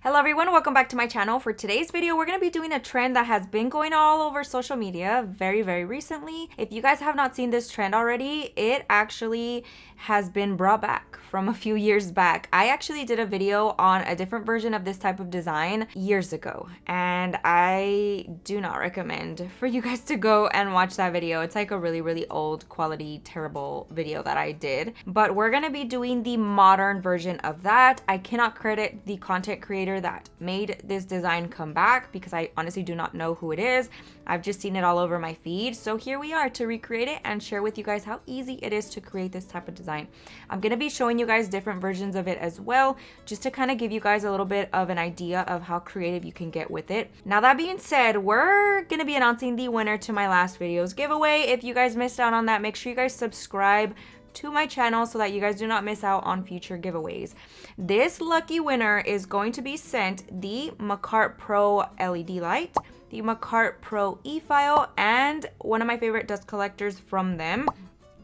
Hello everyone, welcome back to my channel. For today's video, we're going to be doing a trend that has been going all over social media very recently. If you guys have not seen this trend already, it actually has been brought back from a few years back. I actually did a video on a different version of this type of design years ago, and I do not recommend for you guys to go and watch that video. It's like a really old quality, terrible video that I did, but we're going to be doing the modern version of that. I cannot credit the content creator that made this design come back because I honestly do not know who it is. I've just seen it all over my feed. So here we are to recreate it and share with you guys how easy it is to create this type of design. I'm going to be showing you guys different versions of it as well, just to kind of give you guys a little bit of an idea of how creative you can get with it. Now that being said, we're going to be announcing the winner to my last video's giveaway. If you guys missed out on that, make sure you guys subscribe to my channel so that you guys do not miss out on future giveaways. This lucky winner is going to be sent the Makartt Pro LED light, the Makartt Pro e-file, and one of my favorite dust collectors from them.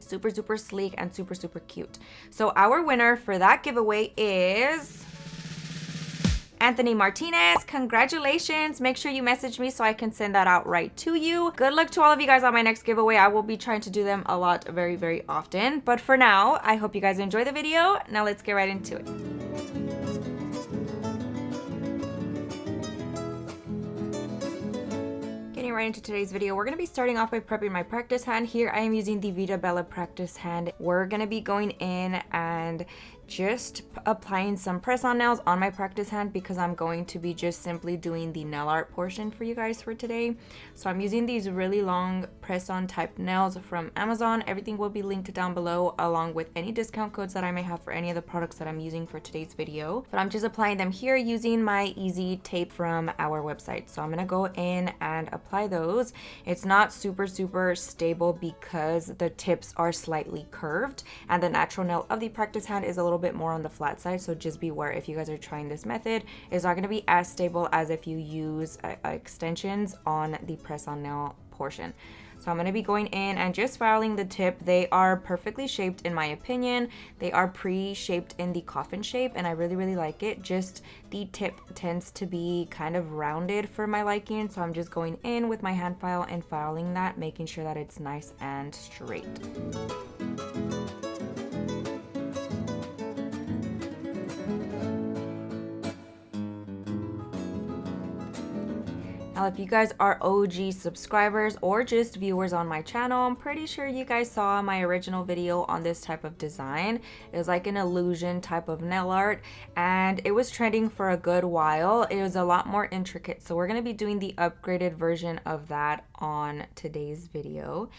Super sleek and super cute. So our winner for that giveaway is Anthony Martinez. Congratulations. Make sure you message me so I can send that out right to you. Good luck to all of you guys on my next giveaway. I will be trying to do them a lot very often. But for now, I hope you guys enjoy the video. Now let's get right into it. Getting right into today's video, we're going to be starting off by prepping my practice hand. Here I am using the Veeda Bella practice hand. We're going to be going in and just applying some press-on nails on my practice hand because I'm going to be just simply doing the nail art portion for you guys for today. So I'm using these really long press-on type nails from Amazon. Everything will be linked down below along with any discount codes that I may have for any of the products that I'm using for today's video. But I'm just applying them here using my easy tape from our website. So I'm going to go in and apply those. It's not super stable because the tips are slightly curved and the natural nail of the practice hand is a little bit more on the flat side, so just beware if you guys are trying this method. It's not going to be as stable as if you use extensions on the press-on nail portion. So I'm going to be going in and just filing the tip. They are perfectly shaped in my opinion. They are pre-shaped in the coffin shape and I really like it. Just the tip tends to be kind of rounded for my liking, so I'm just going in with my hand file and filing that, making sure that it's nice and straight. Now, if you guys are OG subscribers or just viewers on my channel, I'm pretty sure you guys saw my original video on this type of design. It was like an illusion type of nail art and it was trending for a good while. It was a lot more intricate. So we're going to be doing the upgraded version of that on today's video.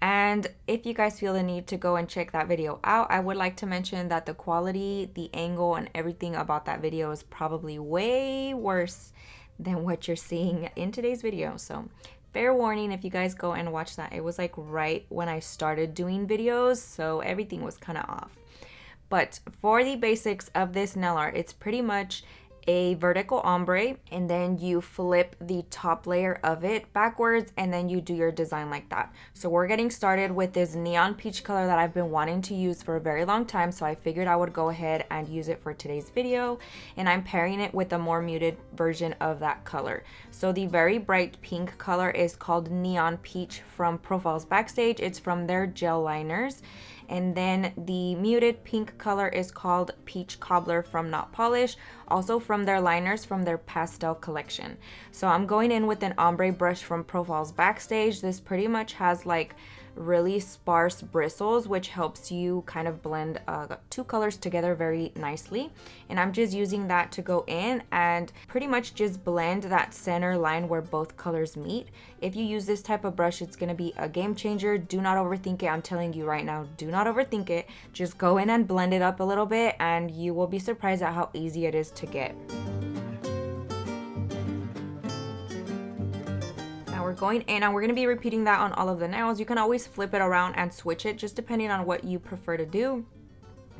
And if you guys feel the need to go and check that video out, I would like to mention that the quality, the angle, and everything about that video is probably way worse than what you're seeing in today's video. So fair warning if you guys go and watch that. It was like right when I started doing videos, so everything was kind of off. But for the basics of this nail art, it's pretty much a vertical ombre and then you flip the top layer of it backwards and then you do your design like that. So we're getting started with this neon peach color that I've been wanting to use for a very long time, so I figured I would go ahead and use it for today's video, and I'm pairing it with a more muted version of that color. So the very bright pink color is called Neon Peach from Profiles Backstage. It's from their gel liners. And then the muted pink color is called Peach Cobbler from Not Polish, also from their liners from their pastel collection. So I'm going in with an ombre brush from Profiles Backstage. This pretty much has like really sparse bristles, which helps you kind of blend two colors together very nicely. And I'm just using that to go in and pretty much just blend that center line where both colors meet. If you use this type of brush, it's going to be a game changer. Do not overthink it. I'm telling you right now, do not overthink it. Just go in and blend it up a little bit and you will be surprised at how easy it is to get. We're going in and we're going to be repeating that on all of the nails. You can always flip it around and switch it just depending on what you prefer to do.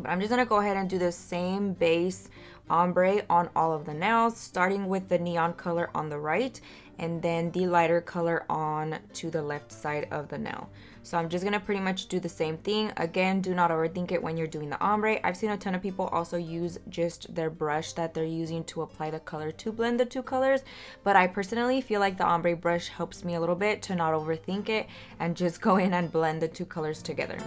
But I'm just going to go ahead and do the same base ombre on all of the nails, starting with the neon color on the right and then the lighter color on to the left side of the nail. So I'm just gonna pretty much do the same thing. Again, do not overthink it when you're doing the ombre. I've seen a ton of people also use just their brush that they're using to apply the color to blend the two colors, but I personally feel like the ombre brush helps me a little bit to not overthink it and just go in and blend the two colors together.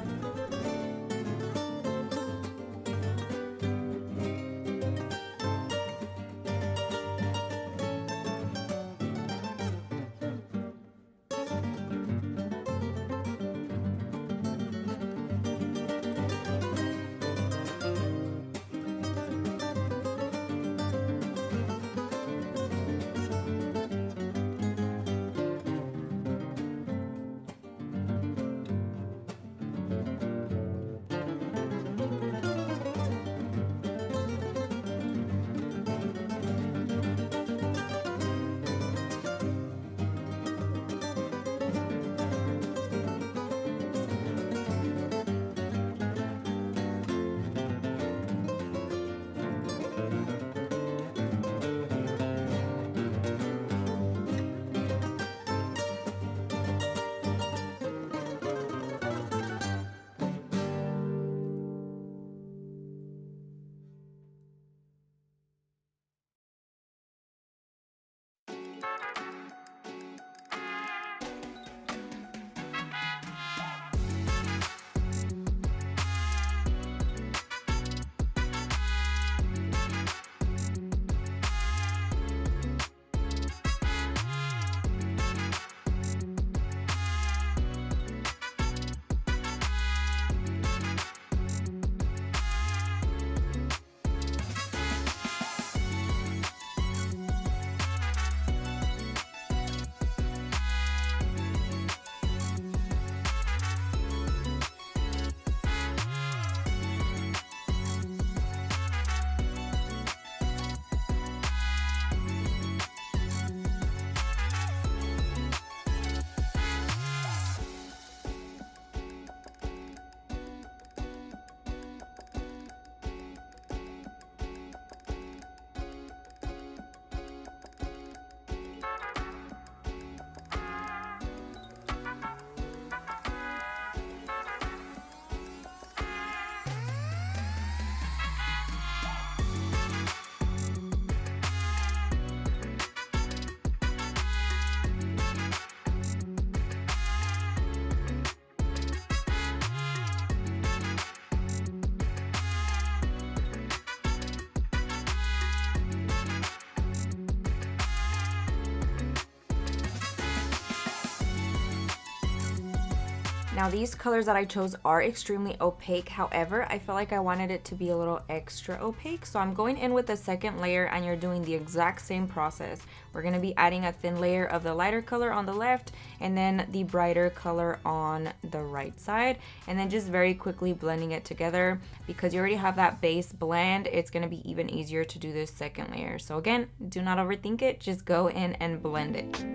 Now these colors that I chose are extremely opaque. However, I feel like I wanted it to be a little extra opaque. So I'm going in with the second layer and you're doing the exact same process. We're gonna be adding a thin layer of the lighter color on the left and then the brighter color on the right side. And then just very quickly blending it together. Because you already have that base blend, it's gonna be even easier to do this second layer. So again, do not overthink it, just go in and blend it.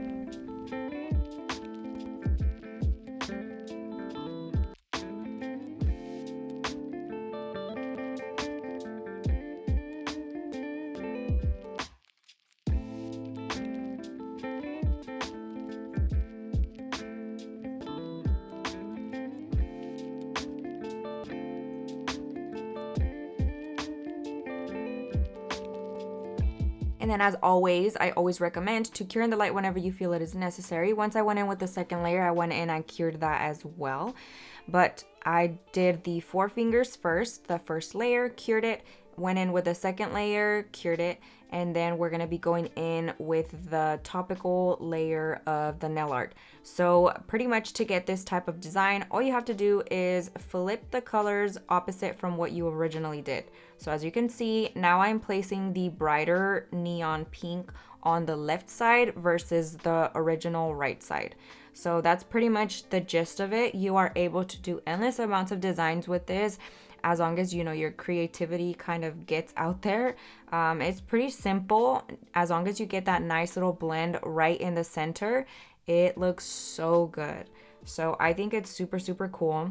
And then as always, I always recommend to cure in the light whenever you feel it is necessary. Once I went in with the second layer, I went in and cured that as well. But I did the 4 fingers first, the first layer, cured it, went in with the second layer, cured it, and then we're gonna be going in with the topical layer of the nail art. So pretty much to get this type of design, all you have to do is flip the colors opposite from what you originally did. So as you can see, now I'm placing the brighter neon pink on the left side versus the original right side. So that's pretty much the gist of it. You are able to do endless amounts of designs with this, as long as, you know, your creativity kind of gets out there. It's pretty simple. As long as you get that nice little blend right in the center, it looks so good. So I think it's super, super cool.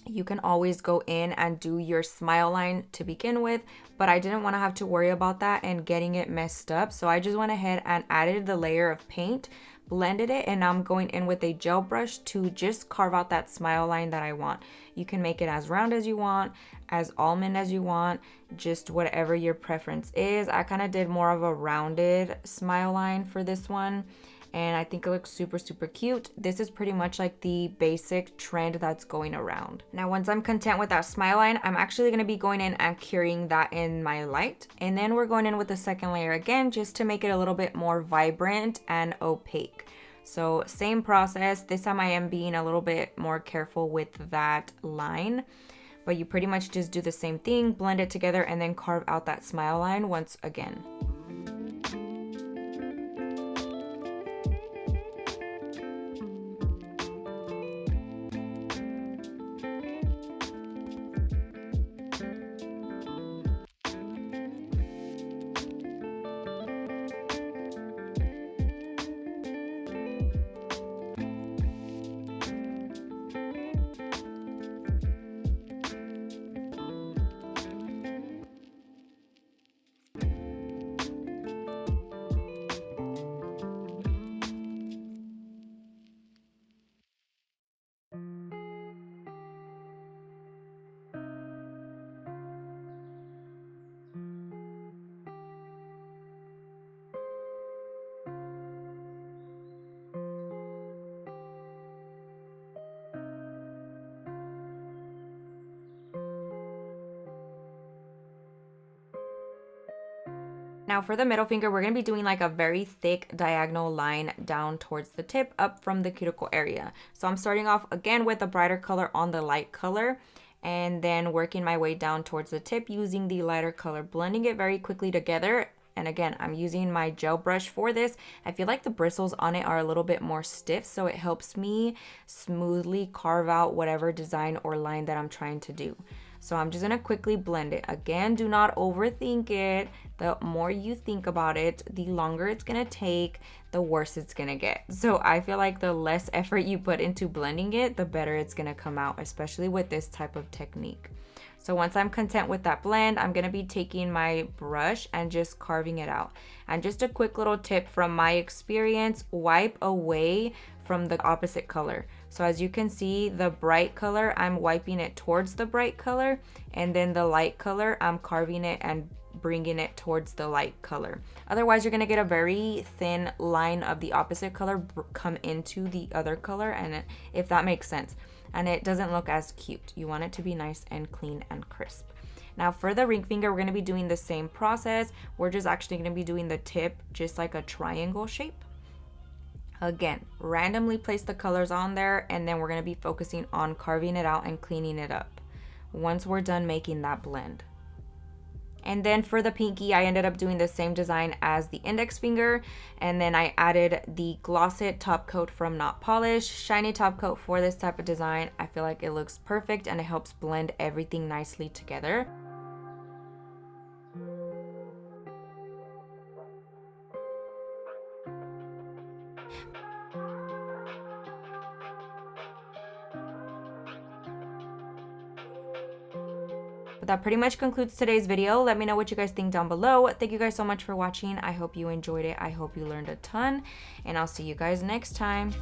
you can always go in and do your smile line to begin with, but I didn't want to have to worry about that and getting it messed up. So I just went ahead and added the layer of paint, blended it, and now I'm going in with a gel brush to just carve out that smile line that I want. You can make it as round as you want, as almond as you want, just whatever your preference is. I kind of did more of a rounded smile line for this one, and I think it looks super, super cute. This is pretty much like the basic trend that's going around. Now, once I'm content with that smile line, I'm actually gonna be going in and curing that in my light. And then we're going in with the second layer again, just to make it a little bit more vibrant and opaque. So same process. This time I am being a little bit more careful with that line, but you pretty much just do the same thing, blend it together, and then carve out that smile line once again. Now for the middle finger, we're going to be doing like a very thick diagonal line down towards the tip up from the cuticle area. So I'm starting off again with a brighter color on the light color and then working my way down towards the tip using the lighter color, blending it very quickly together. And again, I'm using my gel brush for this. I feel like the bristles on it are a little bit more stiff, so it helps me smoothly carve out whatever design or line that I'm trying to do. So I'm just gonna quickly blend it. Again, do not overthink it. The more you think about it, the longer it's gonna take, the worse it's gonna get. So I feel like the less effort you put into blending it, the better it's gonna come out, especially with this type of technique. So once I'm content with that blend, I'm gonna be taking my brush and just carving it out. And just a quick little tip from my experience, wipe away from the opposite color. So as you can see, the bright color, I'm wiping it towards the bright color, and then the light color, I'm carving it and bringing it towards the light color. Otherwise, you're gonna get a very thin line of the opposite color come into the other color, and if that makes sense. And it doesn't look as cute. You want it to be nice and clean and crisp. Now for the ring finger, we're gonna be doing the same process. We're just actually gonna be doing the tip just like a triangle shape. Again, randomly place the colors on there, and then we're gonna be focusing on carving it out and cleaning it up once we're done making that blend. And then for the pinky, I ended up doing the same design as the index finger, and then I added the Gloss It top coat from Not Polished, shiny top coat for this type of design. I feel like it looks perfect and it helps blend everything nicely together. But that pretty much concludes today's video. Let me know what you guys think down below. Thank you guys so much for watching. I hope you enjoyed it. I hope you learned a ton, and I'll see you guys next time.